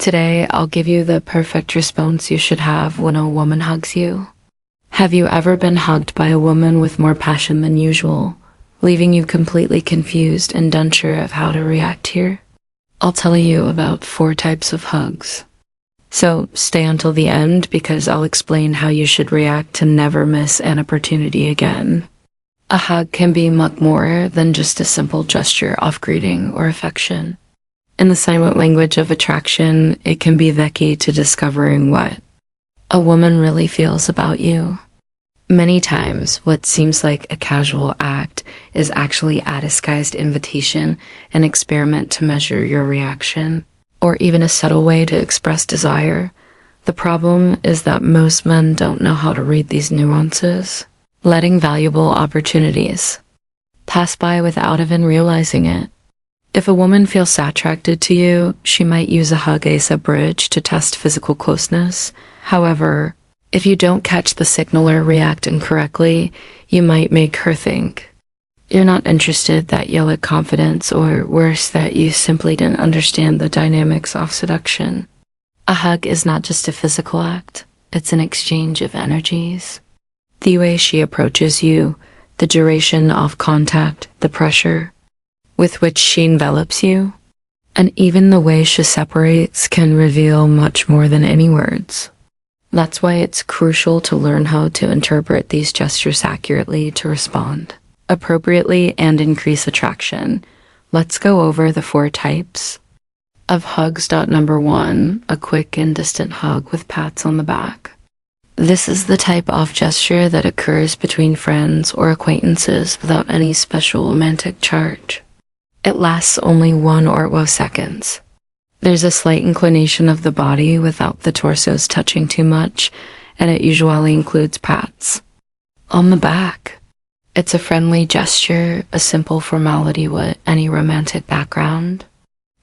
Today, I'll give you the perfect response you should have when a woman hugs you. Have you ever been hugged by a woman with more passion than usual, leaving you completely confused and unsure of how to react here? I'll tell you about 4 types of hugs. So stay until the end because I'll explain how you should react to never miss an opportunity again. A hug can be much more than just a simple gesture of greeting or affection. In the silent language of attraction, it can be the key to discovering what a woman really feels about you. Many times, what seems like a casual act is actually a disguised invitation, an experiment to measure your reaction, or even a subtle way to express desire. The problem is that most men don't know how to read these nuances, letting valuable opportunities pass by without even realizing it. If a woman feels attracted to you, she might use a hug as a bridge to test physical closeness. However, if you don't catch the signal or react incorrectly, you might make her think you're not interested, that you lack confidence, or worse, that you simply didn't understand the dynamics of seduction. A hug is not just a physical act, it's an exchange of energies. The way she approaches you, the duration of contact, the pressure with which she envelops you, and even the way she separates can reveal much more than any words. That's why it's crucial to learn how to interpret these gestures accurately to respond appropriately and increase attraction. Let's go over the 4 types of hugs. Number 1, a quick and distant hug with pats on the back. This is the type of gesture that occurs between friends or acquaintances without any special romantic charge. It lasts only 1 or 2 seconds. There's a slight inclination of the body without the torsos touching too much, and it usually includes pats on the back. It's a friendly gesture, a simple formality with any romantic background.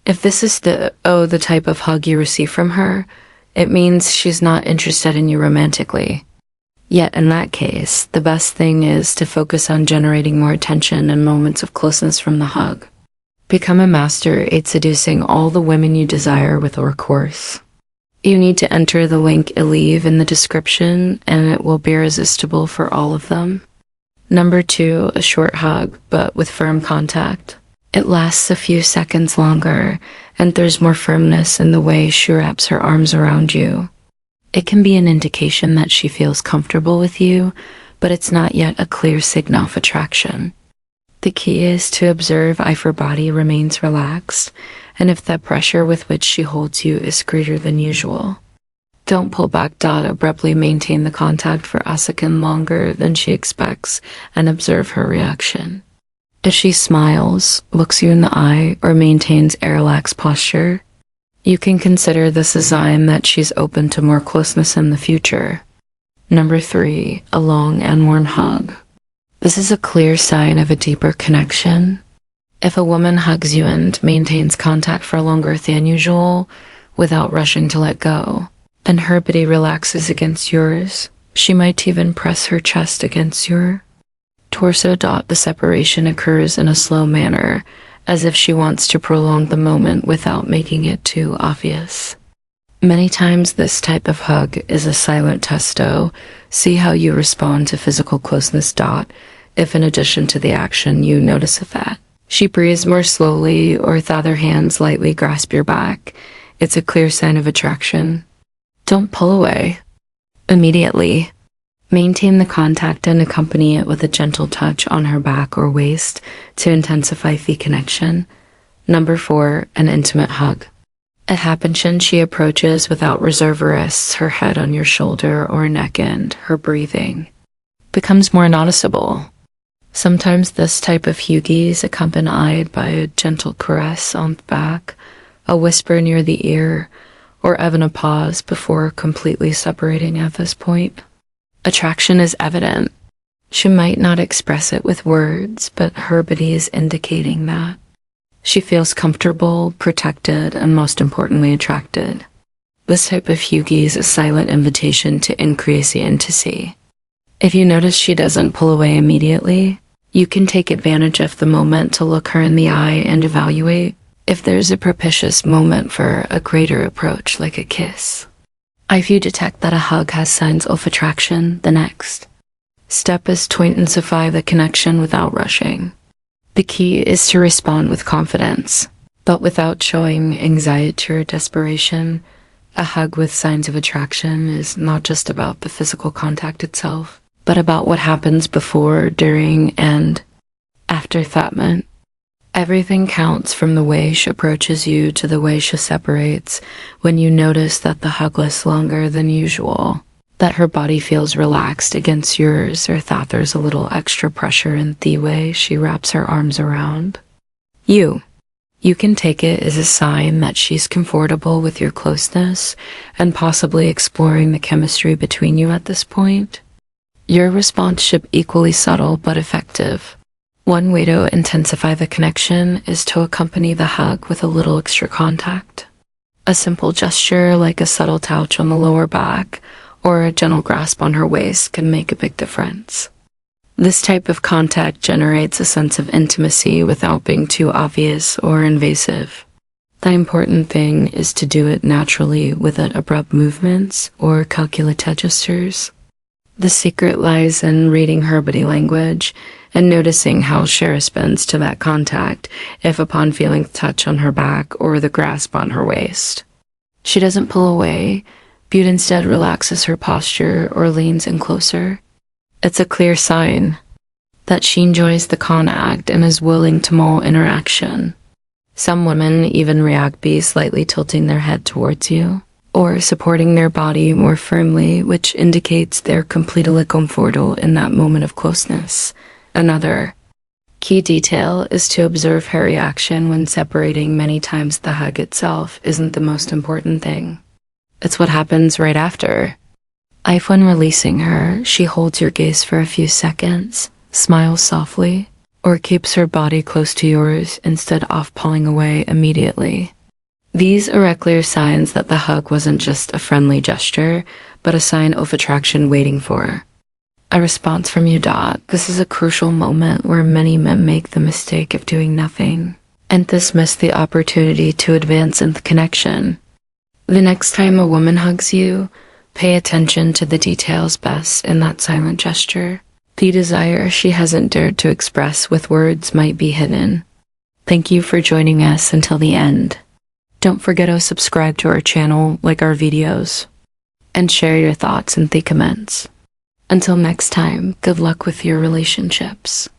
If this is the type of hug you receive from her, it means she's not interested in you romantically. Yet in that case, the best thing is to focus on generating more attention and moments of closeness from the hug. Become a master at seducing all the women you desire with our course. You need to enter the link I leave in the description, and it will be irresistible for all of them. Number 2, a short hug, but with firm contact. It lasts a few seconds longer, and there's more firmness in the way she wraps her arms around you. It can be an indication that she feels comfortable with you, but it's not yet a clear signal of attraction. The key is to observe if her body remains relaxed, and if the pressure with which she holds you is greater than usual. Don't pull back. Abruptly maintain the contact for a second longer than she expects, and observe her reaction. If she smiles, looks you in the eye, or maintains a relaxed posture, you can consider this a sign that she's open to more closeness in the future. Number 3, a long and warm hug. This is a clear sign of a deeper connection. If a woman hugs you and maintains contact for longer than usual, without rushing to let go, and her body relaxes against yours, she might even press her chest against your torso. The separation occurs in a slow manner, as if she wants to prolong the moment without making it too obvious. Many times this type of hug is a silent testo. See how you respond to physical closeness. If in addition to the action you notice that she breathes more slowly, or the other hands lightly grasp your back, it's a clear sign of attraction. Don't pull away immediately. Maintain the contact and accompany it with a gentle touch on her back or waist to intensify the connection. Number 4, an intimate hug. It happens when she approaches without reserve, rests her head on your shoulder or neck, and her breathing becomes more noticeable. Sometimes this type of hug is accompanied by a gentle caress on the back, a whisper near the ear, or even a pause before completely separating at this point. Attraction is evident. She might not express it with words, but her body is indicating that she feels comfortable, protected, and most importantly, attracted. This type of hug is a silent invitation to increase the intimacy. If you notice she doesn't pull away immediately, you can take advantage of the moment to look her in the eye and evaluate if there's a propitious moment for a greater approach like a kiss. If you detect that a hug has signs of attraction, the next step is to intensify the connection without rushing. The key is to respond with confidence, but without showing anxiety or desperation. A hug with signs of attraction is not just about the physical contact itself, but about what happens before, during, and after that moment. Everything counts, from the way she approaches you to the way she separates. When you notice that the hug lasts longer than usual, that her body feels relaxed against yours, or that there's a little extra pressure in the way she wraps her arms around you, you can take it as a sign that she's comfortable with your closeness and possibly exploring the chemistry between you at this point. Your response should be equally subtle but effective. One way to intensify the connection is to accompany the hug with a little extra contact. A simple gesture like a subtle touch on the lower back or a gentle grasp on her waist can make a big difference. This type of contact generates a sense of intimacy without being too obvious or invasive. The important thing is to do it naturally without abrupt movements or calculated gestures. The secret lies in reading her body language and noticing how she responds to that contact, if upon feeling the touch on her back or the grasp on her waist she doesn't pull away, but instead relaxes her posture or leans in closer. It's a clear sign that she enjoys the contact and is willing to more interaction. Some women even react by slightly tilting their head towards you or supporting their body more firmly, which indicates they're completely comfortable in that moment of closeness. Another key detail is to observe her reaction when separating. Many times the hug itself isn't the most important thing. It's what happens right after. If when releasing her, she holds your gaze for a few seconds, smiles softly, or keeps her body close to yours instead of pulling away immediately. These are clear signs that the hug wasn't just a friendly gesture, but a sign of attraction waiting for her. A response from you. This is a crucial moment where many men make the mistake of doing nothing, and this miss the opportunity to advance in the connection. The next time a woman hugs you, pay attention to the details best in that silent gesture. The desire she hasn't dared to express with words might be hidden. Thank you for joining us until the end. Don't forget to subscribe to our channel, like our videos, and share your thoughts in the comments. Until next time, good luck with your relationships.